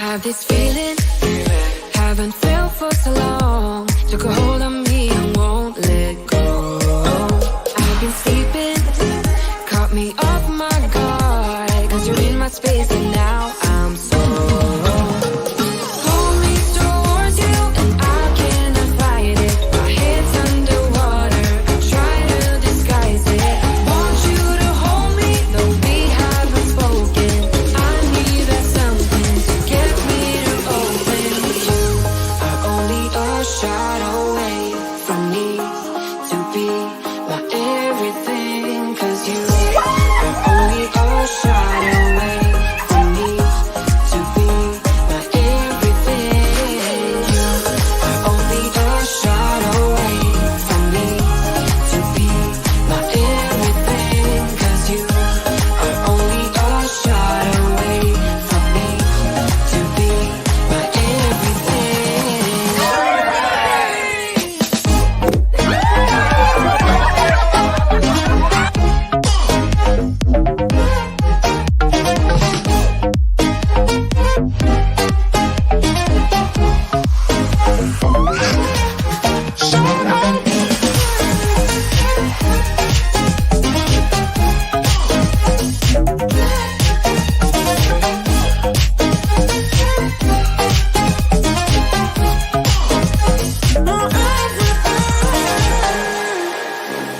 Have this feeling, haven't felt for so long. Took a hold on me and won't let go. I've been sleeping, caught me off my guard. Cause you're in my space and now I'm so pull me towards you and I cannot fight it. My head's underwater, I try to disguise it. Want you to hold me, though we haven't spoken. I need that something to get me to open. You are only a shot away from me to be my everything. Cause you are only a shot away from me to be my everything. You are only a shot away from me to be my everything. Cause you are only a shot away from me to be my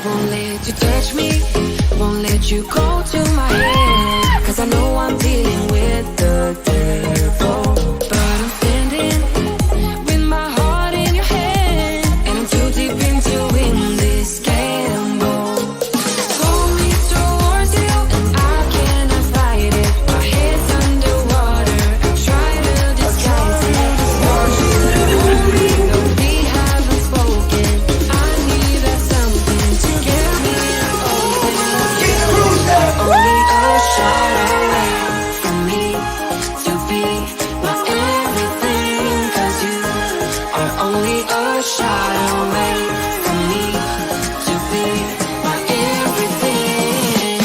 won't let you touch me, won't let you go to my head. Cause I know I'm dealing with the devil. But I'm standing with my heart in your hand. And I'm too deep into win this gamble. Pull me towards you and I cannot fight it. My head's underwater, I try to disguise it. Want you to hold me, though we haven't spoken. I need that something to get me to open. You are only a shot away from me to be my everything. Cause you are only a shot away from me to be my everything.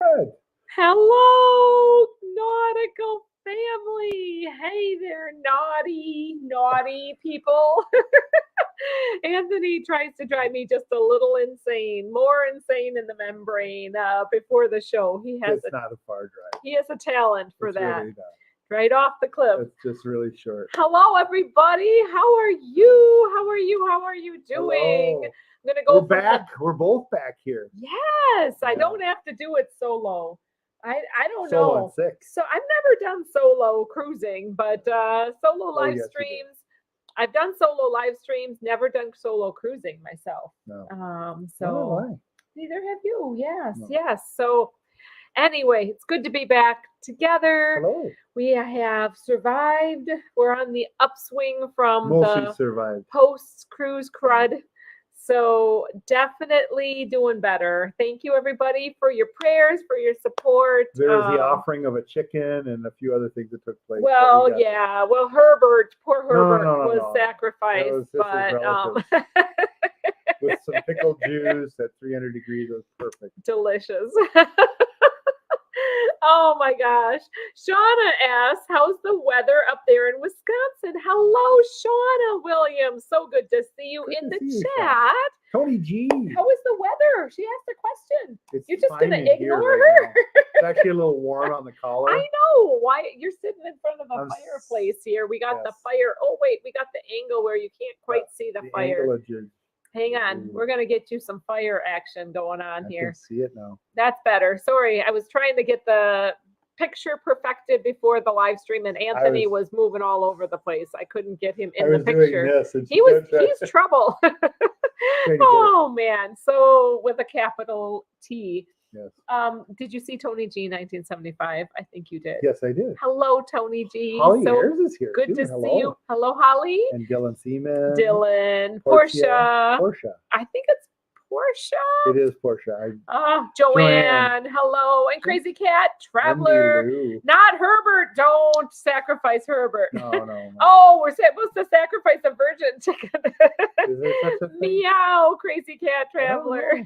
Good. Hello, Nautical family. Hey there, naughty people. Anthony tries to drive me just a little insane, more insane in the membrane before the show. He has It's not a far drive. he has a talent for It's that. really not. Right off the cliff. It's just really short. Hello, everybody. How are you? How are you? How are you doing? Hello. I'm gonna go We're from the- back. We're both back here. Yes, I Yeah. don't have to do it solo. I don't Solo know. and six. So I've never done solo cruising, but solo live yes, you did. streams. I've done solo live streams, never done solo cruising myself. No. So why? neither have you. Yes, No. yes. So anyway, it's good to be back together. Hello. We have survived. We're on the upswing from Mostly the survived. post cruise crud. So definitely doing better. Thank you everybody for your prayers, for your support. There was the offering of a chicken and a few other things that took place. but Well, we got yeah. Well, Herbert, poor No, Herbert no, was no. sacrificed, This was but with some pickled juice at 300 degrees. It was perfect. delicious. Oh my gosh. Shauna asks, how's the weather up there in Wisconsin? Hello, Shauna Williams. So good to see you Good in to the see you, chat. Tony G. How is the weather? She asked a question. It's You're just fine gonna in here ignore right her? now. It's actually a little warm on the collar. I know. Why you're sitting in front of a I'm s- fireplace here. We got the yes. fire. Oh wait, we got the angle where you can't quite see the fire. angle of your- Hang on. We're gonna get you some fire action going on I here. can see it now. That's better. Sorry, I was trying to get the picture perfected before the live stream, and Anthony was moving all over the place. I couldn't get him in I the was doing picture. this. And He's trouble. get it. Oh man. So with a capital T. Yes. Did you see Tony G 1975? I think you did. Yes, I did. Hello, Tony G. Holly So Ayers is here. good too. to Hello. see you. Hello, Holly. And Dylan Seaman. Dylan. Portia. Portia. I think it's Portia. It is Portia. Joanne. Hello. And Crazy Cat. Traveler. Not Herbert. Don't sacrifice Herbert. No. Oh, we're supposed to sacrifice a virgin chicken. Is there such a thing? Meow, Crazy Cat Traveler. Karen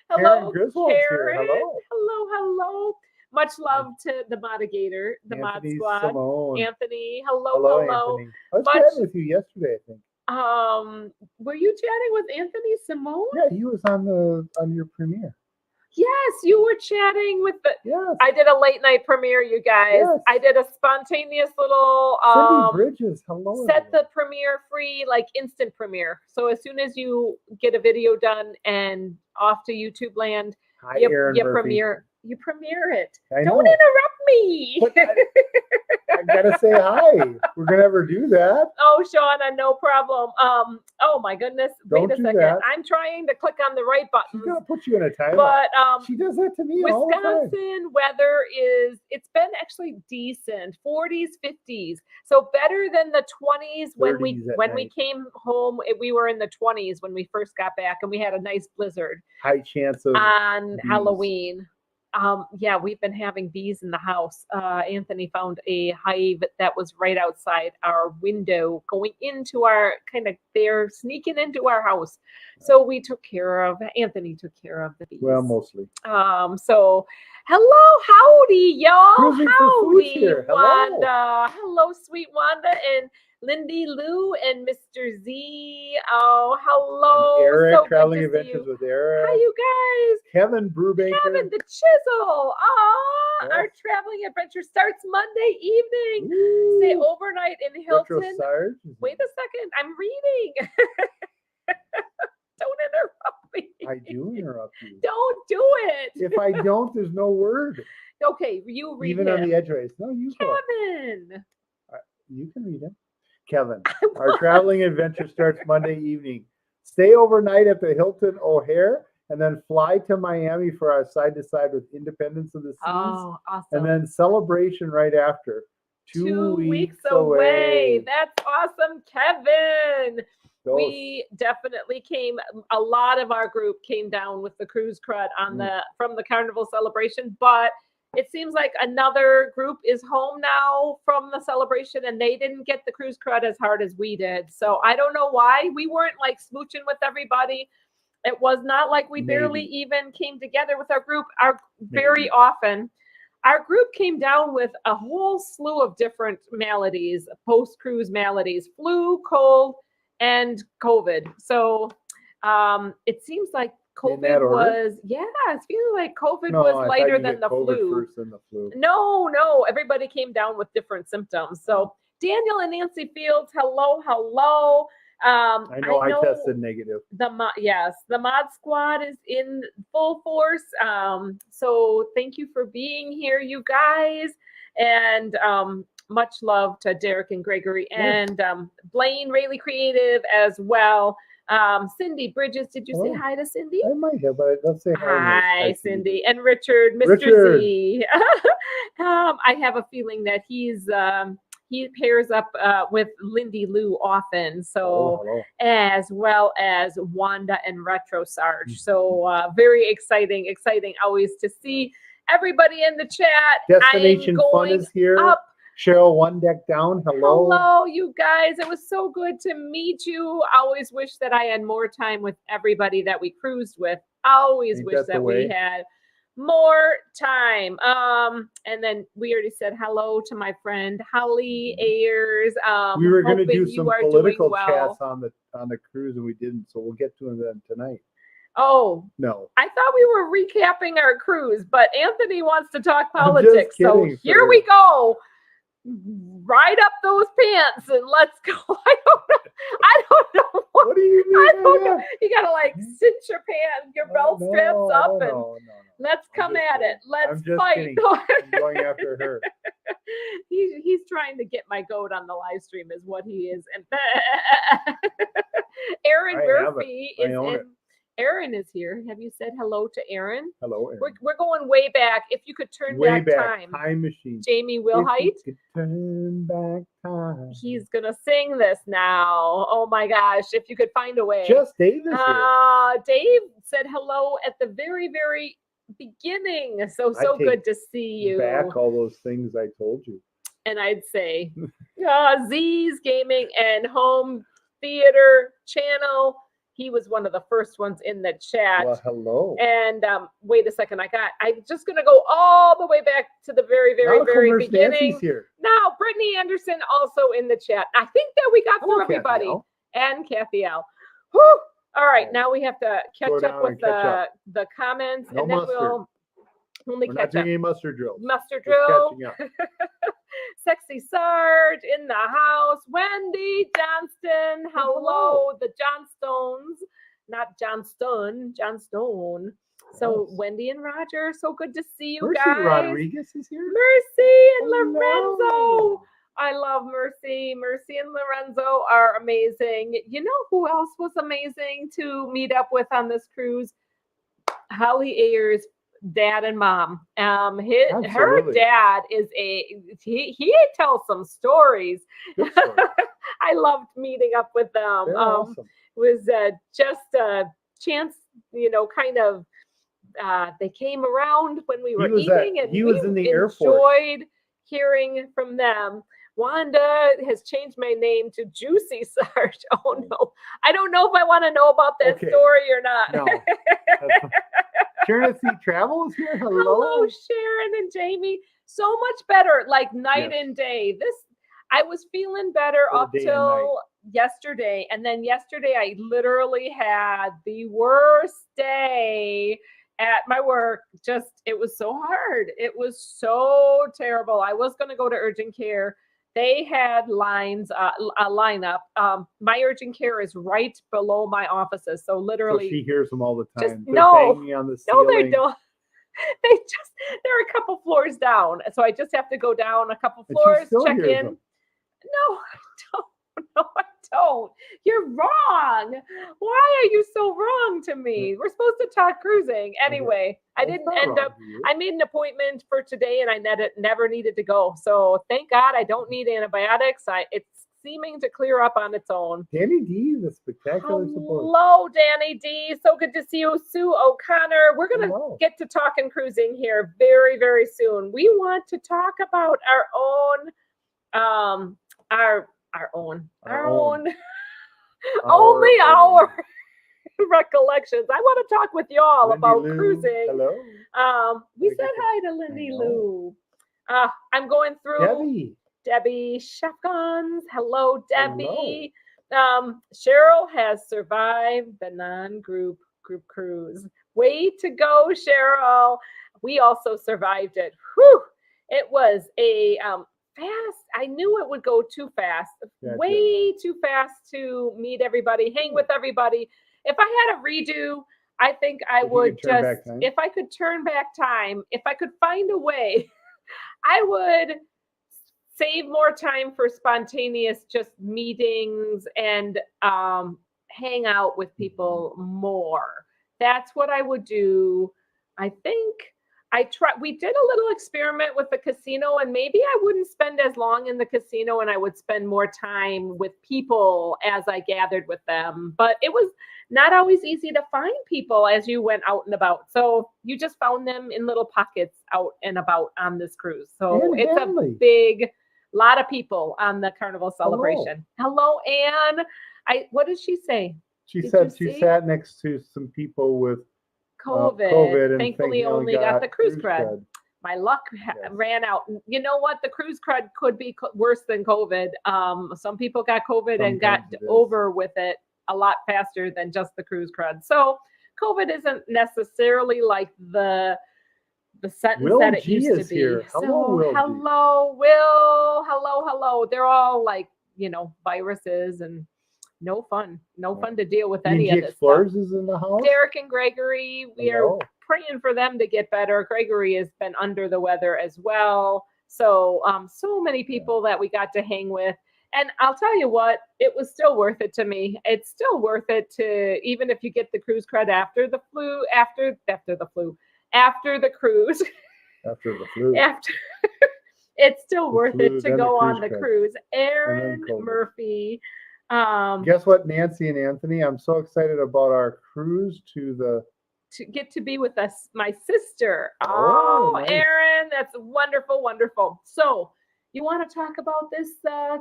Hello, Griswold's here. Karen. Hello. Hello. Much love to the Modigator, the Anthony Mod Squad. Simone. Anthony. Hello. Anthony. I was chatting with you yesterday, I think. Were you chatting with Anthony Simone? Yeah, he was on your premiere. Yes, you were chatting with the. Yes. I did a late night premiere, you guys. Yes. I did a spontaneous little Cindy Bridges. Hello. set the premiere free, like instant premiere. So as soon as you get a video done and off to YouTube land, Hi, you Aaron Murphy. premiere it. I know. Don't interrupt me. But I gotta say hi. We're gonna ever do that. Oh, Shauna, no problem. Oh my goodness. Don't Wait a do second. that. I'm trying to click on the right She's buttons. gonna put you in a timeout. But she does that to me all the time. Wisconsin weather it's been actually decent, 40s, 50s. So better than the 20s when we 30s at night. came home. We were in the 20s when we first got back, and we had a nice blizzard High chance of on bees. Halloween. Yeah, we've been having bees in the house. Anthony found a hive that was right outside our window, going into our they're sneaking into our house. So Anthony took care of the bees. Well, mostly. So hello, howdy, y'all. Cruising for food Howdy, here. Hello. Wanda. Hello, sweet Wanda and Lindy Lou and Mr. Z. Oh, hello. And Eric, So good Traveling to see Adventures you. with Eric. Hi, you guys. Kevin Brubaker. Kevin the Chisel. Yes. Our traveling adventure starts Monday evening. Woo. Stay overnight in Retro Hilton. Sarge. Wait a second. I'm reading. Don't interrupt me. I do interrupt you. Don't do it. If I don't, there's no word. Okay, you read Even him. on the edge race. No, you go. Kevin. You can read him. Kevin, our traveling adventure starts Monday evening. Stay overnight at the Hilton O'Hare and then fly to Miami for our side-to-side with Independence of the Seas. Oh, awesome. And then Celebration right after. 2 weeks away. That's awesome, Kevin. Those. We definitely a lot of our group came down with the cruise crud from the Carnival Celebration, but it seems like another group is home now from the celebration, and they didn't get the cruise crud as hard as we did. So I don't know why. We weren't like smooching with everybody. It was not like we barely even came together with our group. Very often, our group came down with a whole slew of different maladies, post-cruise maladies, flu, cold, and COVID. So it seems like COVID was, it's feeling like COVID was lighter than the flu. First than the flu. No, everybody came down with different symptoms. So Daniel and Nancy Fields, hello. I know I tested negative. The Mod Squad is in full force. So thank you for being here, you guys. And much love to Derek and Gregory and Blaine, Rayleigh Creative as well. Cindy Bridges, did you say hi to Cindy? I might have, but let's say hi. Hi, Cindy. And Richard, Mr. Z. I have a feeling that he pairs up with Lindy Lou often, so as well as Wanda and Retro Sarge. So very exciting always to see everybody in the chat. Destination Fun is here. Cheryl, One Deck Down. Hello, you guys. It was so good to meet you. I always wish that I had more time with everybody that we cruised with. Always wish that we had more time. And then we already said hello to my friend Holly Ayers. We were going to do some political chats on the cruise, and we didn't, so we'll get to them tonight. Oh no! I thought we were recapping our cruise, but Anthony wants to talk politics. So here we go. Ride up those pants and let's go. I don't know. What do you mean? I don't know. You gotta like cinch your pants, your belt straps up, and let's come at it. Let's fight. I'm going after her. He's trying to get my goat on the live stream, is what he is. And Aaron Murphy is in. Aaron is here. Have you said hello to Aaron? Hello, Aaron. We're going way back. If you could turn Way back back, time. machine. Jamie If Wilhite. you could turn back time. He's going to sing this now. Oh my gosh. If you could find a way. Just Dave is here. Dave said hello at the very, very beginning. So I good to see you. Back all those things I told you. And I'd say Z's Gaming and Home Theater Channel. He was one of the first ones in the chat. Well, hello. And wait a second, I'm just gonna go all the way back to the very, very, Nautical very Nurse beginning. Nancy's here. Now, Brittany Anderson also in the chat. I think that we got Hello, through everybody. Kathy L. And Kathy L. Whew. All right, now we have to catch Go up down with and catch up. the comments, No and then mustard. we'll only We're not catch doing up. any mustard drills. Mustard Just drill. catching up. Sexy Sarge in the house. Wendy Johnston. Hello, the Johnstones. Not Johnston, Johnstone. So Yes. Wendy and Roger, so good to see you Mercy guys. Rodriguez is here. Mercy and Hello. Lorenzo. I love Mercy. Mercy and Lorenzo are amazing. You know who else was amazing to meet up with on this cruise? Holly Ayers' dad and mom. Her Absolutely. dad is he tells some stories. Good story. I loved meeting up with them. They're awesome. Was just a chance, kind of. They came around when we were eating, and he we was in the Air Force. enjoyed hearing from them. Wanda has changed my name to Juicy Sarge. Oh no, I don't know if I want to know about that Okay. story or not. No. Sharon C. Travel is here. Hello. Hello, Sharon and Jamie. So much better, like night Yes. and day. I was feeling better Or up day and till yesterday. And then yesterday, I literally had the worst day at my work. It was so hard. It was so terrible. I was going to go to urgent care. They had lines, a lineup. My urgent care is right below my offices. So literally. So she hears them all the Just- time. They're no. banging on the No, ceiling. they don't. They're a couple floors down. So I just have to go down a couple And she floors, still check hears in. them. No, I don't. No, I don't. You're wrong. Why are you so wrong to me? We're supposed to talk cruising. Anyway, I That's didn't not end wrong up. to you. I made an appointment for today and I never needed to go. So thank God I don't need antibiotics. It's seeming to clear up on its own. Danny D, the spectacular support. Hello, Danny D. So good to see you, Sue O'Connor. We're gonna Hello. get to talking cruising here very, very soon. We want to talk about our own, only our recollections. I want to talk with y'all Lindy about Lou, cruising. Hello. We I said get hi to Lindy know. Lou. I'm going through. Debbie Shafgons. Hello, Debbie. Cheryl has survived the non-group cruise. Way to go, Cheryl. We also survived it. Whew. It was a fast. I knew it would go too fast. Gotcha. Way too fast to meet everybody, hang with everybody. If I had a redo, I think I If you would could turn just, back time? if I could turn back time, if I could find a way, I would save more time for spontaneous just meetings and hang out with people more. That's what I would do. I think we did a little experiment with the casino, and maybe I wouldn't spend as long in the casino and I would spend more time with people as I gathered with them. But it was not always easy to find people as you went out and about. So you just found them in little pockets out and about on this cruise. So And it's Hanley. a big lot of people on the Carnival Celebration. Hello, Anne. What did she say? She Did said you she see? sat next to some people with COVID. COVID and Thankfully, only got the cruise crud. crud. My luck Yes. ran out. You know what? The cruise crud could be worse than COVID. Some people got COVID and got Sometimes it is. over with it a lot faster than just the cruise crud. So COVID isn't necessarily like the sentence Will that it G used to is be. here. Hello, So, Will G. hello, Will. Hello. They're all like, viruses and no fun to deal with any DG of this stuff. Explorers is in the house. Derek and Gregory, we Hello. are praying for them to get better. Gregory has been under the weather as well. So, so many people that we got to hang with. And I'll tell you what, it was still worth it to me. It's still worth it to, even if you get the cruise crud after the cruise, After the flu. after, it's still The worth flu, it to then the go on cruise the crud, cruise. and Aaron then COVID. Murphy. Guess what, Nancy and Anthony? I'm so excited about our cruise to the. To get to be with us, my sister. Oh, Oh, nice. Aaron, that's wonderful, wonderful. So, you want to talk about this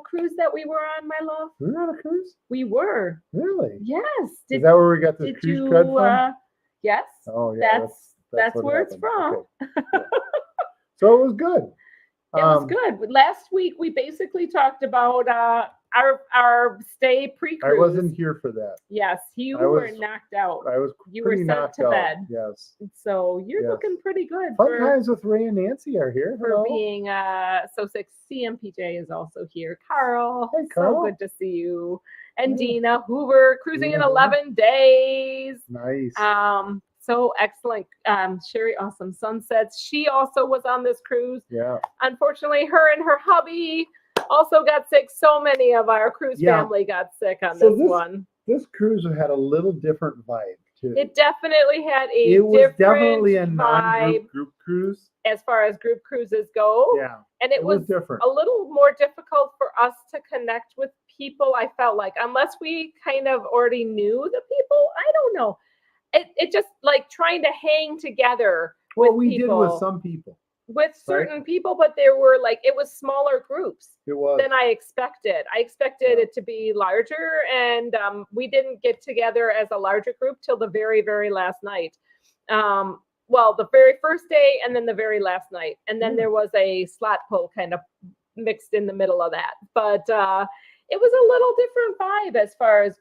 cruise that we were on, my love? We were on a cruise? We were. Really? Yes. Is that where we got this did cruise you, crud from? Yes. Oh, yeah. That's what where it's happened. from. Okay. Yeah. So it was good. It was good. Last week we basically talked about our stay pre-cruise. I wasn't here for that. Yes, you were knocked out. I was You were pretty sent knocked to out. bed. Yes. So you're Yes. looking pretty good Fun times with Ray and Nancy are here. for Hello. being so sick. CMPJ is also here. Carl, Hey, Carl. so good to see you. And Yeah. Dina Hoover, cruising Dina in 11 days. Nice. So excellent. Sherry Awesome Sunsets. She also was on this cruise. Yeah. Unfortunately, her and her hubby also got sick. So many of our cruise family got sick on this one. This cruise had a little different vibe too. It definitely had It was different definitely a vibe non-group cruise. as far as group cruises go. Yeah. And it was different. a little more difficult for us to connect with people, I felt like, unless we kind of already knew the people. I don't know. It just like trying to hang together Well, with we people. did with some people. With certain people, but there were like, it was smaller groups It was. than I expected. I expected it to be larger, and we didn't get together as a larger group till the very, very last night. Well, the very first day and then the very last night. And then there was a slot pull kind of mixed in the middle of that. But it was a little different vibe as far as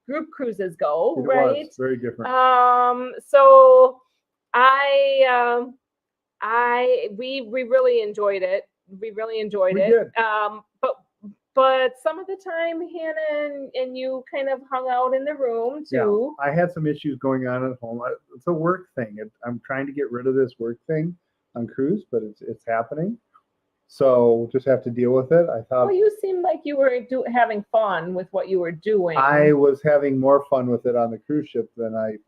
group cruises go, It right? was very different. So we really enjoyed it. We really enjoyed We it. did. But some of the time, Hannah and you kind of hung out in the room too. Yeah, I had some issues going on at home. It's a work thing. I'm trying to get rid of this work thing on cruise, but it's happening. So just have to deal with it. I thought. Well, you seemed like you were having fun with what you were doing. I was having more fun with it on the cruise ship than I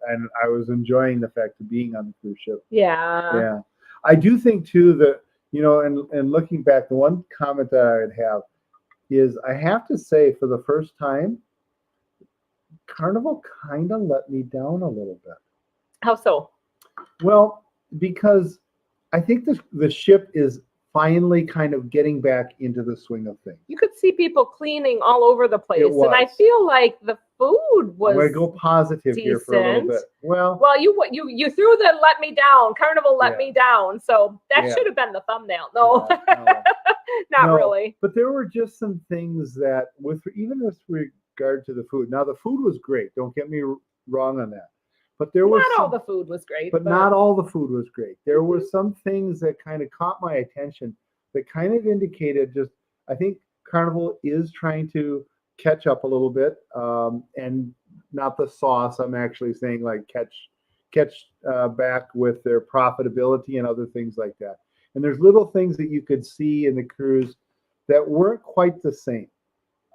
was enjoying the fact of being on the cruise ship. Yeah. Yeah. I do think too that, and looking back, the one comment that I would have is I have to say, for the first time, Carnival kind of let me down a little bit. How so? Well, because I think the ship is finally kind of getting back into the swing of things. You could see people cleaning all over the place, and I feel like the food was. I'm going to go positive here for a little bit. Well, you threw the let me down. Carnival let me down. So that should have been the thumbnail. No, not really. But there were just some things that, even with regard to the food. Now the food was great. Don't get me wrong on that. But there was not all the food was great. But not all the food was great. There were some things that kind of caught my attention that kind of indicated I think Carnival is trying to catch up a little bit, and not the sauce. I'm actually saying like catch back with their profitability and other things like that. And there's little things that you could see in the cruise that weren't quite the same.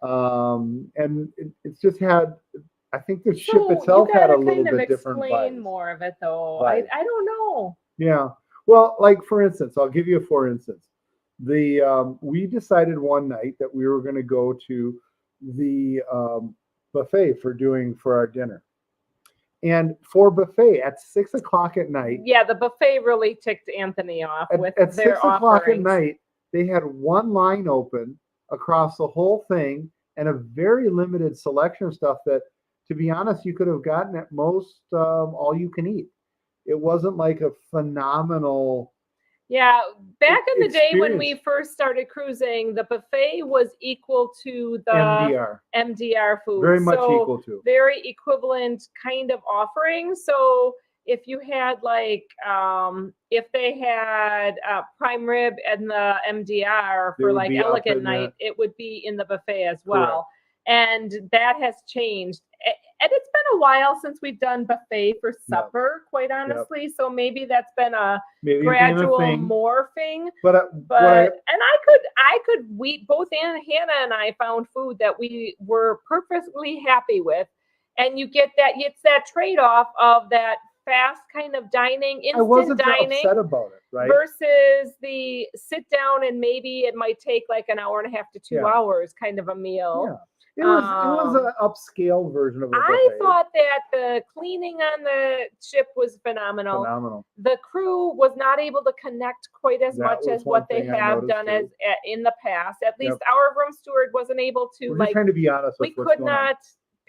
And it's just had. I think the ship itself had a little bit different vibe. Explain more of it though. I don't know. Yeah. Well, like for instance, I'll give you a for instance. We decided one night that we were going to go to the buffet for our dinner. And for buffet at 6 o'clock at night. Yeah, the buffet really ticked Anthony off with at their 6 o'clock offerings. at night. They had one line open across the whole thing and a very limited selection of stuff that, to be honest, you could have gotten at most all you can eat. It wasn't like a phenomenal. Yeah, back in the day when experience. we first started cruising, the buffet was equal to the MDR food. Very much equal to. Very equivalent kind of offering. So if you had like, if they had prime rib and the MDR for like elegant night, it would be in the buffet as well. Correct. And that has changed. and it's been a while since we've done buffet for supper, quite honestly. So maybe that's been a gradual morphing. But and I could both Hannah and I found food that we were perfectly happy with, and you get that it's that trade-off of that fast kind of dining, instant I wasn't dining, upset about it, right? versus the sit down and maybe it might take like an hour and a half to 2 hours kind of a meal. Yeah. It was an upscale version of a buffet. I thought that the cleaning on the ship was phenomenal. The crew was not able to connect quite as much as what they have done as in the past. At least our room steward wasn't able to. We're just trying to be honest. We could not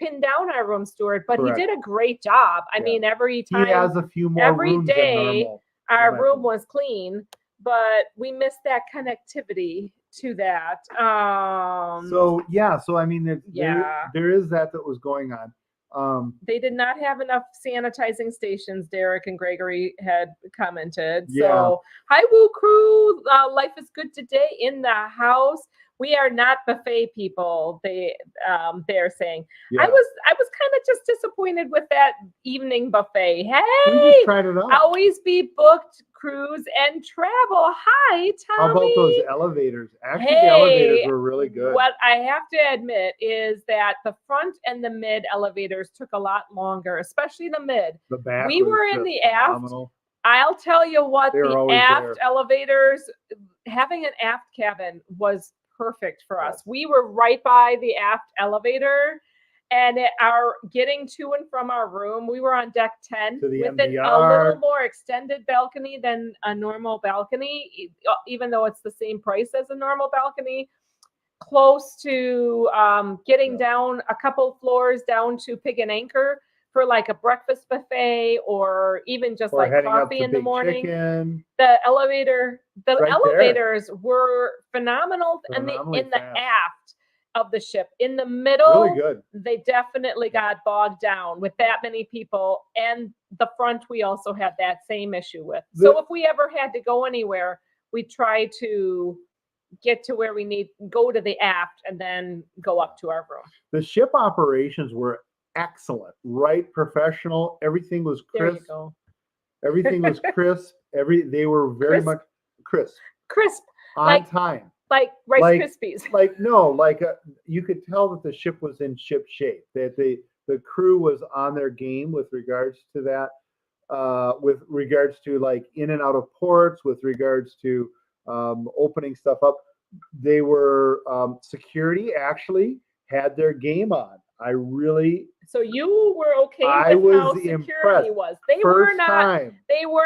pin down our room steward, but he did a great job. I mean, every time he has a few more every rooms day than normal. our room was clean, but we missed that connectivity to that. So I mean, there is that was going on. They did not have enough sanitizing stations, Derek and Gregory had commented. So, hi, Woo Crew. Life is good today in the house. We are not buffet people. They're saying. I was kind of just disappointed with that evening buffet. Hey, we just tried it out. Always be booked, cruise and travel. Hi, Tommy. How about those elevators? Actually, the elevators were really good. What I have to admit is that the front and the mid elevators took a lot longer, especially the mid. The back. We were in the aft. I'll tell you what, the aft elevators, having an aft cabin was perfect for us. We were right by the aft elevator, and our getting to and from our room, we were on deck 10 with a little more extended balcony than a normal balcony, even though it's the same price as a normal balcony. Close to getting down a couple floors down to Pig and Anchor for like a breakfast buffet, or even just like coffee in the morning. Chicken. The elevators were phenomenal in the aft of the ship. In the middle, really good. They definitely got bogged down with that many people. And the front, we also had that same issue with. So if we ever had to go anywhere, we try to get to where we need, go to the aft and then go up to our room. The ship operations were excellent, right? Professional. Everything was crisp. There you go. Everything was crisp. They were very much crisp. On time. Like Rice Krispies. You could tell that the ship was in ship shape. That the crew was on their game with regards to that. With regards to like in and out of ports. With regards to opening stuff up. They were security actually had their game on. So you were okay with how security was. They were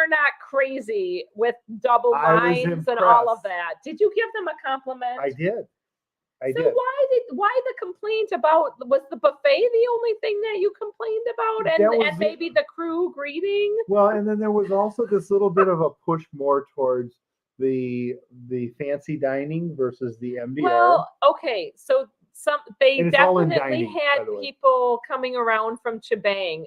not crazy with double lines and all of that. Did you give them a compliment? I did. Why the complaint about, was the buffet the only thing that you complained about, and maybe the crew greeting? Well, and then there was also this little bit of a push more towards the fancy dining versus the MDR. Well, okay, so they definitely had people coming around from Chibang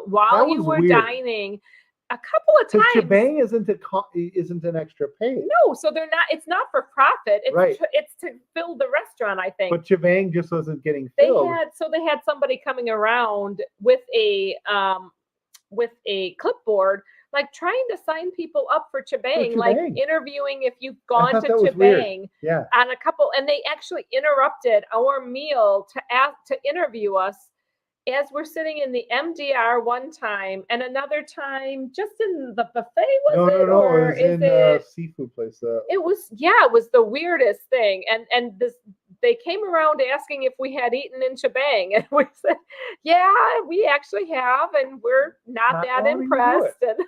while you were dining a couple of times. Chibang isn't an extra pay. No, so they're not. It's not for profit. It's to fill the restaurant, I think. But Chibang just wasn't getting filled. They had somebody coming around with a clipboard, like trying to sign people up for Chibang, like interviewing if you've gone to Chibang on a couple, and they actually interrupted our meal to interview us as we're sitting in the MDR one time, and another time just in the buffet. No, it was in the seafood place. It was the weirdest thing, and they came around asking if we had eaten in Chibang, and we said, yeah, we actually have, and we're not that impressed. And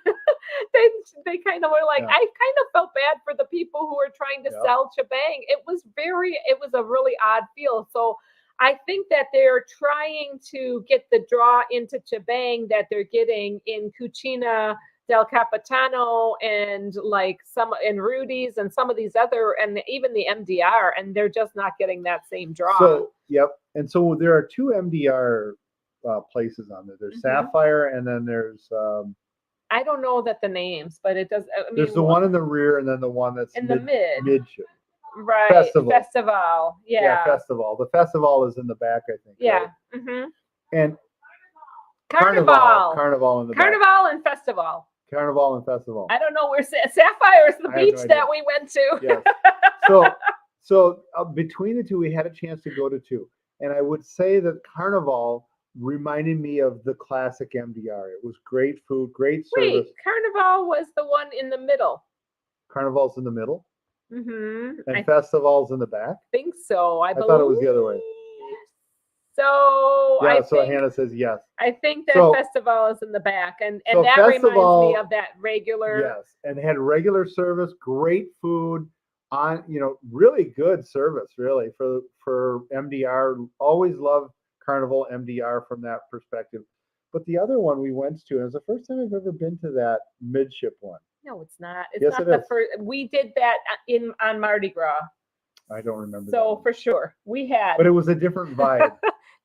they kind of were like, I kind of felt bad for the people who were trying to sell Chibang. It was a really odd feel. So I think that they're trying to get the draw into Chibang that they're getting in Cucina del Capitano and like in Rudy's and some of these other, and even the MDR, and they're just not getting that same draw. So, and so there are two MDR places on there. There's Sapphire, and then there's I don't know that the names, but it does. There's the one in the rear, and then the one that's in the mid. Right. Festival. Yeah. Festival. The festival is in the back, I think. Yeah. Right? And Carnival in the back. Carnival and Festival. Carnival and Festival. I don't know where Sapphire is the I have beach no that idea. we went to. Yes. So between the two, we had a chance to go to two. And I would say that Carnival reminded me of the classic MDR. It was great food, great service. Wait, Carnival was the one in the middle. Carnival's in the middle Mm-hmm. and I Festival's in the back. think so. I thought it was the other way. So Yeah, I so think, Hannah says yes. I think that So- Festival is in the back, and so that reminds me Festival- of that regular. Yes, and had regular service, great food, on really good service, really for MDR. Always love Carnival MDR from that perspective. But the other one we went to, and it was the first time I've ever been to that midship one. No, it's not. It's Yes, not it the is. first. We did that on Mardi Gras. I don't remember. So that one. for sure, we had But it was a different vibe.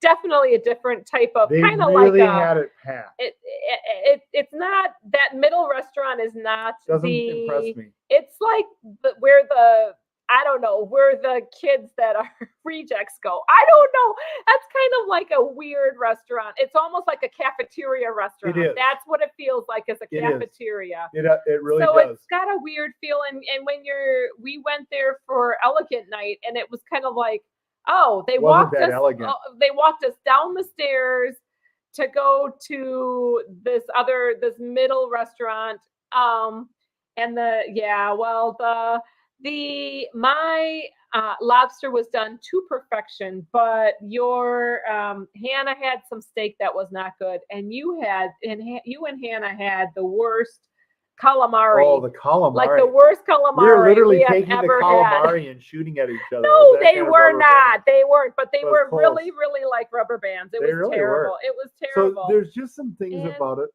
definitely a different type of They kind of really like had it packed. it's not that middle restaurant is not Doesn't the impress me. It's like where the kids that are rejects go. I don't know. That's kind of like a weird restaurant. It's almost like a cafeteria restaurant. is. That's what it feels like as a It is. cafeteria. It really So does. it's got a weird feel. And when we went there for Elegant Night, and it was kind of like, oh, they Wasn't walked that us. elegant. They walked us down the stairs to go to this middle restaurant. My lobster was done to perfection, but your Hannah had some steak that was not good, and you and Hannah had the worst calamari. Oh, the calamari. Like the worst calamari we were literally have taking the ever calamari had. and shooting at each other. No, It was that they kind of were rubber not. band. They weren't, but they It was were close. really, really like rubber bands. It They was really terrible. were. It was terrible. So there's just some things And- about it.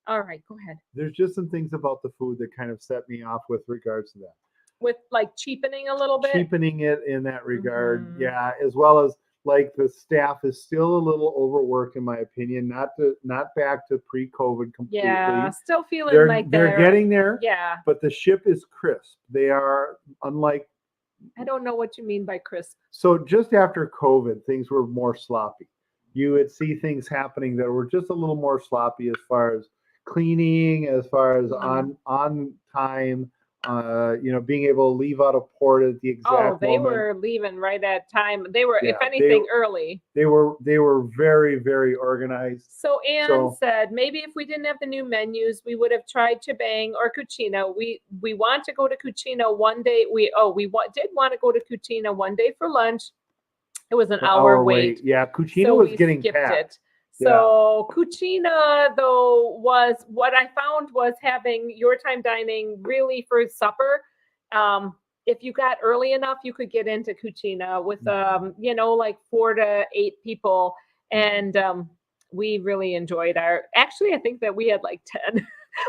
All right, go ahead. There's just some things about the food that kind of set me off with regards to that. With like cheapening a little bit. Cheapening it in that regard. Mhm. Yeah, as well as like the staff is still a little overworked in my opinion. Not back to pre-COVID completely. Yeah, still feeling They're like they're getting there. Yeah, But the ship is crisp. They are unlike. I don't know what you mean by crisp. So just after COVID, things were more sloppy. You would see things happening that were just a little more sloppy as far as cleaning, as far as Mhm. on time, being able to leave out of port at the exact Oh, they moment. were leaving right at time. They were, if Yeah, anything, early. They were very, very organized. So Anne So- said, maybe if we didn't have the new menus, we would have tried Chibang or Cucina. We want to go to Cucina one day. Did want to go to Cucina one day for lunch. It was an The hour wait. Yeah, Cucina So was we getting skipped packed. it. So Cucina, though, was what I found was having your time dining really for supper. If you got early enough, you could get into Cucina with, like 4 to 8 people. And we really enjoyed actually, I think that we had like 10.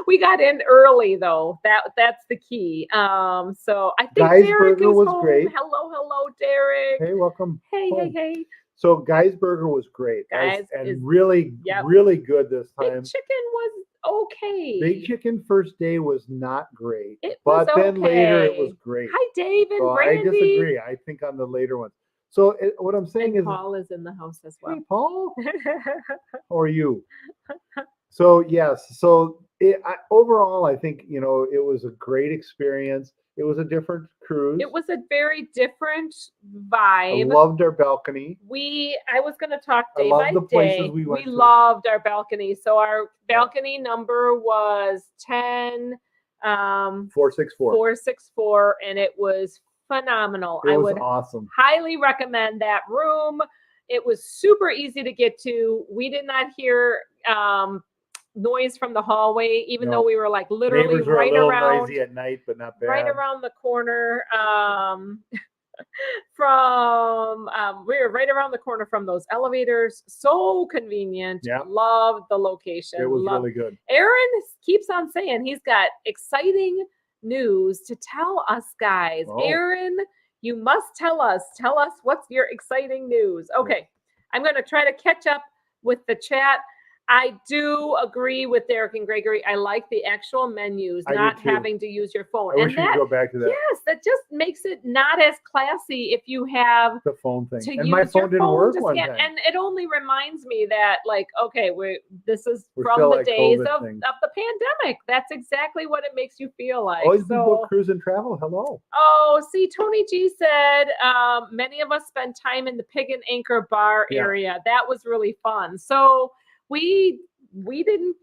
We got in early though. That's the key. So I think Guy's Derek Burger is was home. great. Hello, Derek. Hey, welcome. Hey. home. So Guy's Burger was great. Guy's and is- really, Yep. really good this Big time. chicken was okay. Big Chicken first day was not great, It but was then later it okay. was great. Hi, Dave and So Brandy. I disagree. I think on the later ones. So what I'm saying And is, Paul is in the house as well. hey, Paul, how are you? So yes, so overall, I think it was a great experience. It was a different cruise. It was a very different I vibe. loved our balcony. I was going to talk I day love by the places day. we went to. Loved our balcony. So our balcony number was 10 464. 464, and it was phenomenal. It I was would awesome. highly recommend that room. It was super easy to get to. We did not hear noise from the hallway, even No. though we were like literally Neighbors were a right little around noisy at night, but not bad. right around the corner from we were right around the corner from those elevators. So convenient. Yeah. Loved the location. It was really good. Aaron keeps on saying he's got exciting news to tell us guys. Oh. Aaron, you must tell us what's your exciting news. Okay. I'm going to try to catch up with the chat. I do agree with Derek and Gregory. I like the actual menus, I do not too. having to use your phone. I wish you could go back to that. yes, that just makes it not as classy if you have The phone thing. to And use my phone your didn't phone work to one scan. time. And it only reminds me that, like, okay, this is We're from still the like days COVID of things. the pandemic. That's exactly what it makes you feel like. Always be So, book cruise and travel. Hello. oh, see, Tony G said many of us spend time in the Pig and Anchor bar Yeah. area. That was really fun. So we didn't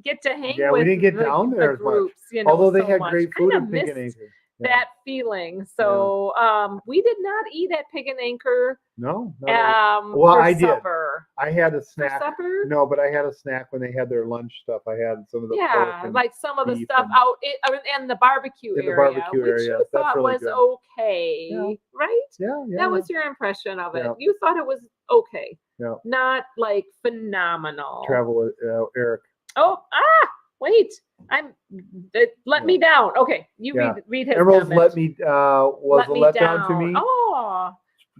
get to hang Yeah, with we didn't get the, down the there as much. groups, you know, Although they so had much. great food Kinda at Pig and missed Anchor. Yeah. that feeling. So we did not eat at Pig and Anchor No. Well, for I did. supper. I had a For snack. supper? No, but I had a snack when they had their lunch stuff. I had some of the pork Yeah, and like some of the beef stuff and- out in the barbecue In the area, barbecue which area. you That's thought really was good. okay, Yeah. right? Yeah. That was your impression of it. Yeah. You thought it was okay, Yeah. not like phenomenal. Travel with Eric. Oh, wait, let me down. Okay, you Yeah. read his Emerald's comment. was Let a me letdown to down. me. Oh,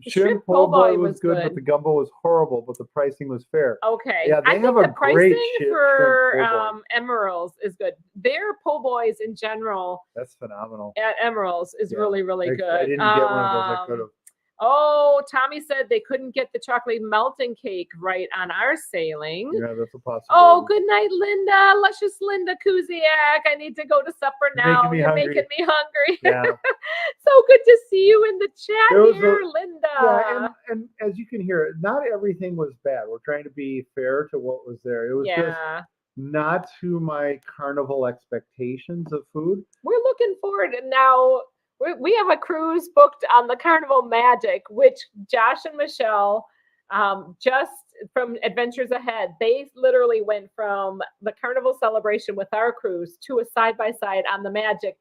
the Shrimp po' boy was good, but the gumbo was horrible, but the pricing was fair. okay. Yeah, they I have think a the great pricing shrimp for po' boy. Emeralds is good. Their po' boys in general That's phenomenal. at Emeralds is Yeah. really, really good. I didn't get one of those. I could have. Oh, Tommy said they couldn't get the chocolate melting cake right on our sailing. Yeah, that's a possibility. Oh, good night, Linda. Luscious Linda Kuziak. I need to go to supper now. Making me You're hungry. making me hungry. Yeah. So good to see you in the chat There was here, Linda. Yeah, and as you can hear, not everything was bad. We're trying to be fair to what was there. It was just not to my carnival expectations of food. We're looking forward, and now we have a cruise booked on the Carnival Magic, which Josh and Michelle, just from Adventures Ahead, they literally went from the Carnival Celebration with our cruise to a side-by-side on the Magic.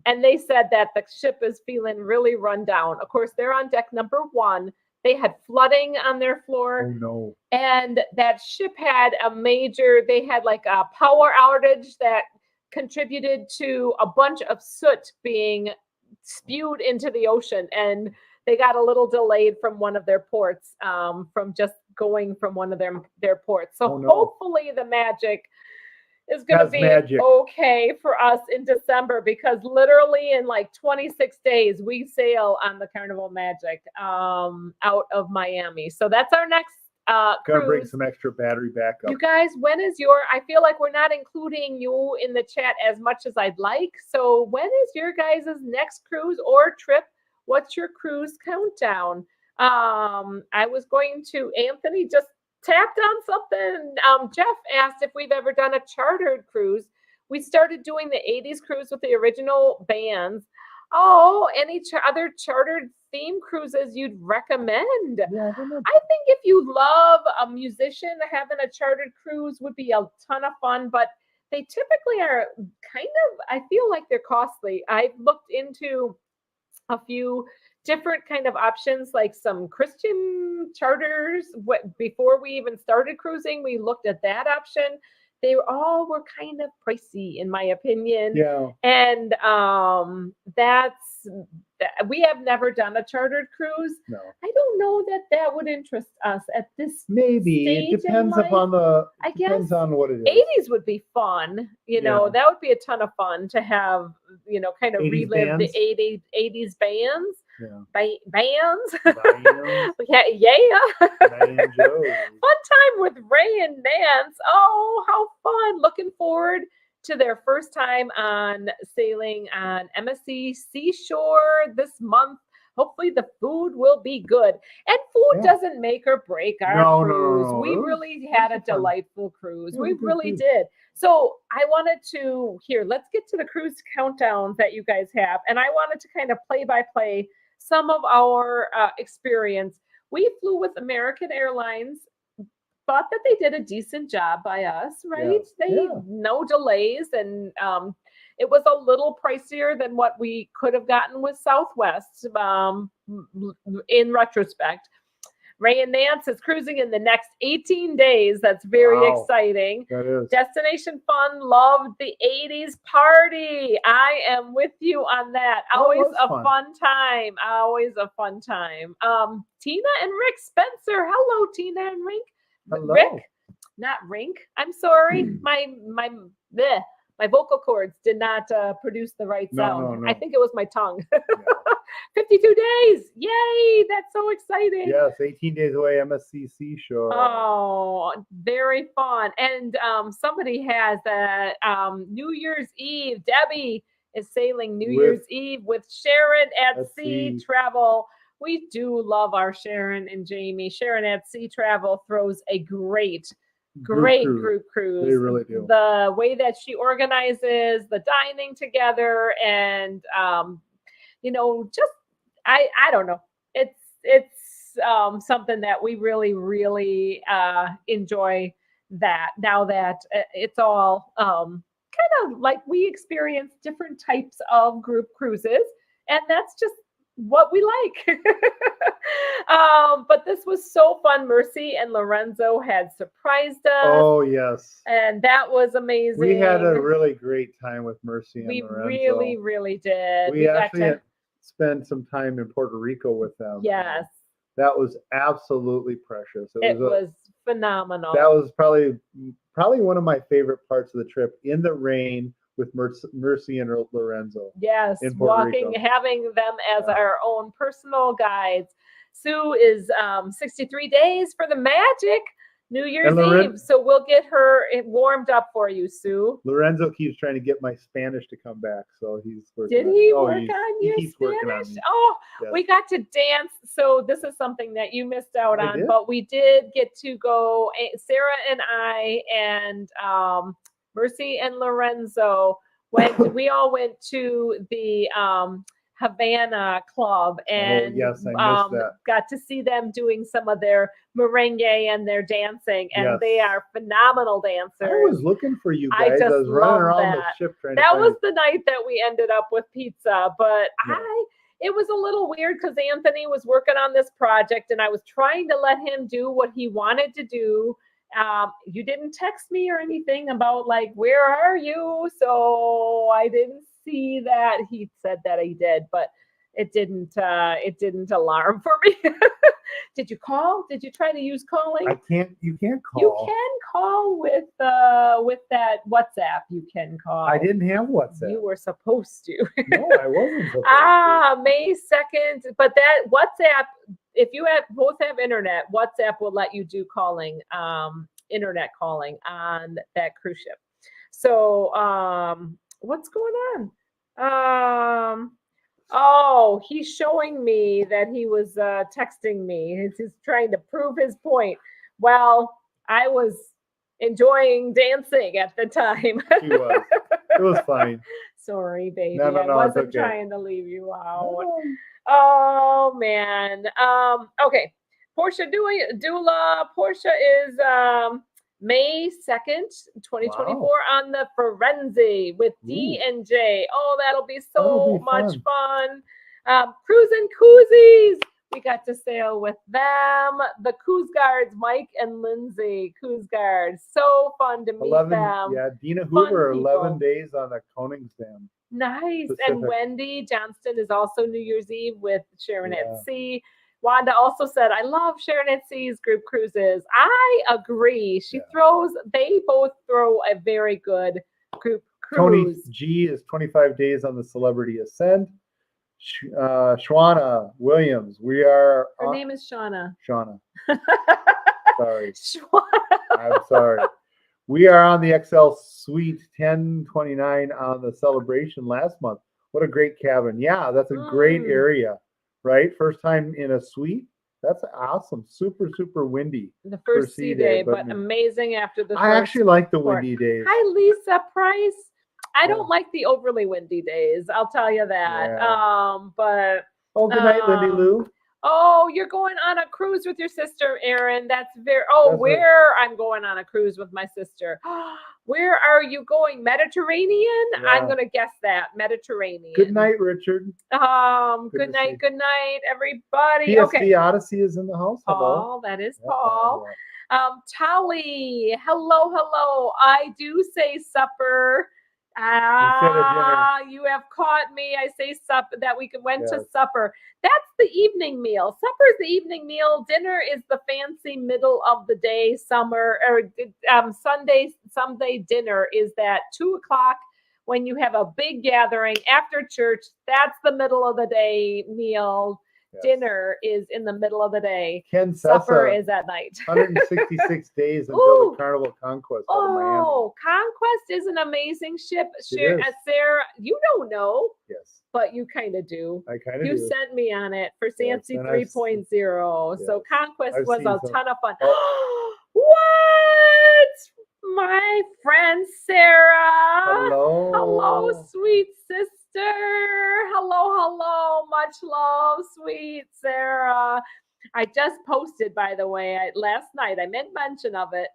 And they said that the ship is feeling really run down. Of course, they're on deck number 1. They had flooding on their floor. Oh, no. And that ship had they had like a power outage that contributed to a bunch of soot being spewed into the ocean, and they got a little delayed from one of their ports, from just going from one of their ports. So hopefully the Magic is going to be okay for us in December, because literally in like 26 days we sail on the Carnival Magic out of Miami. So that's our next Gotta cruise. bring some extra battery backup. You guys, when is I feel like we're not including you in the chat as much as I'd like. So when is your guys' next cruise or trip? What's your cruise countdown? I was going to, Anthony just tapped on something. Jeff asked if we've ever done a chartered cruise. We started doing the 80s cruise with the original bands. Oh, any other chartered theme cruises you'd recommend? Yeah, I think if you love a musician, having a chartered cruise would be a ton of fun, but they typically are kind of, I feel like they're costly. I've looked into a few different kind of options, like some Christian charters. Before we even started cruising, we looked at that option. They all were kind of pricey, in my opinion. Yeah. And we have never done a chartered cruise. No. I don't know that would interest us at this. Maybe it depends upon depends on what it is. 80s would be fun. You know, that would be a ton of fun to have, kind of relive bands. the 80s bands. Yeah. Bands. Bands. Yeah. Banjo. Fun time with Ray and Nance. Oh, how fun. Looking forward to their first time on sailing on MSC Seashore this month. Hopefully the food will be good. And food doesn't make or break our cruise. No. We really had a delightful cruise. We really did. So I wanted to, let's get to the cruise countdowns that you guys have. And I wanted to kind of play by play some of our experience. We flew with American Airlines. Thought that they did a decent job by us, right? No delays, and it was a little pricier than what we could have gotten with Southwest in retrospect. Ray and Nance is cruising in the next 18 days. That's very exciting. That is. Destination Fun loved the 80s party. I am with you on that. Always a fun time. Always a fun time. Tina and Rick Spencer. Hello, Tina and Rick. Hello. Rick, not rink. I'm sorry. Bleh, my vocal cords did not produce the right sound. No. I think it was my tongue. 52 days. Yay. That's so exciting. Yes, 18 days away, MSCC show. Oh, very fun. And somebody has that New Year's Eve. Debbie is sailing New Year's Eve with Sharon at Sea Travel. We do love our Sharon and Jamie. Sharon at Sea Travel throws a great group cruise. They really do. The way that she organizes the dining together and just I don't know. It's something that we really enjoy that now that it's all kind of like we experience different types of group cruises, and that's just what we like. But this was so fun. Mercy and Lorenzo had surprised us. Oh, yes. And that was amazing. We had a really great time with Mercy and Lorenzo. We really did. We actually spent some time in Puerto Rico with them. Yes. That was absolutely precious. It was phenomenal. That was probably one of my favorite parts of the trip, in the rain with Mercy and Lorenzo. Yes, having them as our own personal guides. Sue is 63 days for the Magic New Year's Eve, so we'll get her warmed up for you, Sue. Lorenzo keeps trying to get my Spanish to come back, so he's working. Did he work on your Spanish? Oh, yes. We got to dance. So this is something that you missed out on, but we did get to go. Sarah and I and Mercy and Lorenzo we all went to the Havana Club and got to see them doing some of their merengue and their dancing, and they are phenomenal dancers. I was looking for you guys. I was running around the ship trying that was the night that we ended up with pizza, but it was a little weird because Anthony was working on this project and I was trying to let him do what he wanted to do. You didn't text me or anything about like, where are you? So I didn't see that. He said that he did, but it didn't alarm for me. Did you call? Did you try to use calling? You can't call. You can call with that WhatsApp. You can call. I didn't have WhatsApp. You were supposed to. No, I wasn't supposed to. May 2nd. But that WhatsApp, if you both have internet, WhatsApp will let you do calling, internet calling on that cruise ship. So what's going on? Oh, he's showing me that he was texting me. He's trying to prove his point. Well, I was enjoying dancing at the time. He was. It was fine. Sorry, baby. No, I wasn't trying to leave you out. No. Oh, man. Okay. Portia Dula. Portia is May 2nd, 2024 on the Firenze with D&J. Oh, that'll be so much fun. Cruising Koozies. We got to sail with them. The Coast Guards, Mike and Lindsay. Coast Guards. So fun to meet them. Yeah, Dina Hoover, 11 days on the Koningsdam. Nice. Pacific. And Wendy Johnston is also New Year's Eve with Sharon at Sea. Wanda also said, I love Sharon at Sea's group cruises. I agree. They both throw a very good group cruise. Tony G is 25 days on the Celebrity Ascent. Shauna Williams, her name is Shauna. Shauna. Sorry. I'm sorry. We are on the XL Suite 1029 on the Celebration last month. What a great cabin. Yeah, that's a great area. Right? First time in a suite. That's awesome. Super, super windy. The first sea day, but amazing after the I actually like the windy days. Hi, Lisa Price. I don't like the overly windy days. I'll tell you that. Yeah. But good night, Lindy Lou. Oh, you're going on a cruise with your sister, Erin. That's very. I'm going on a cruise with my sister. Where are you going? Mediterranean? Yeah. I'm gonna guess that Mediterranean. Good night, Richard. Good night, everybody. PSV Odyssey is in the house. Paul, that is Paul. Tali, hello. I do say supper. Ah, you have caught me. I say supper, that we went to Yes. supper. That's the evening meal. Supper is the evening meal. Dinner is the fancy middle of the day. Sunday dinner is that 2 o'clock when you have a big gathering after church. That's the middle of the day meal. Yes. Dinner is in the middle of the day. Ken Supper Sessa, is at night. 166 days until Ooh. the Carnival Conquest out of Miami. Oh, Conquest is an amazing ship. It is. Sarah, you don't know, Yes, but you kind of do. I kind of You do. sent me on it for Sancy and I've 3.0. So yes, Conquest I've was seen a some. ton of fun. Oh. What? My friend Sarah. Hello. Hello, sweet sister. Hello. Much love, sweet Sarah. I just posted, by the way, last night. I made mention of it,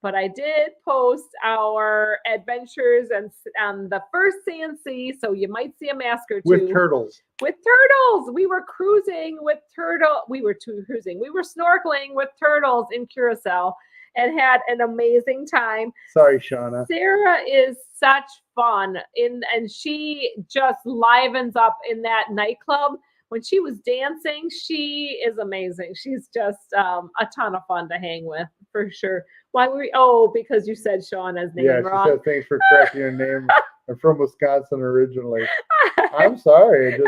but I did post our adventures and the first CNC. So you might see a mask or two With turtles. With turtles. We were cruising with turtle. We were cruising. We were snorkeling with turtles in Curacao and had an amazing time. Sorry, Shauna. Sarah is such fun and she just livens up in that nightclub. When she was dancing, she is amazing. She's just a ton of fun to hang with, for sure. Why were we? Oh, because you said Shauna's name wrong. She said thanks for correcting your name. I'm from Wisconsin originally. I'm sorry.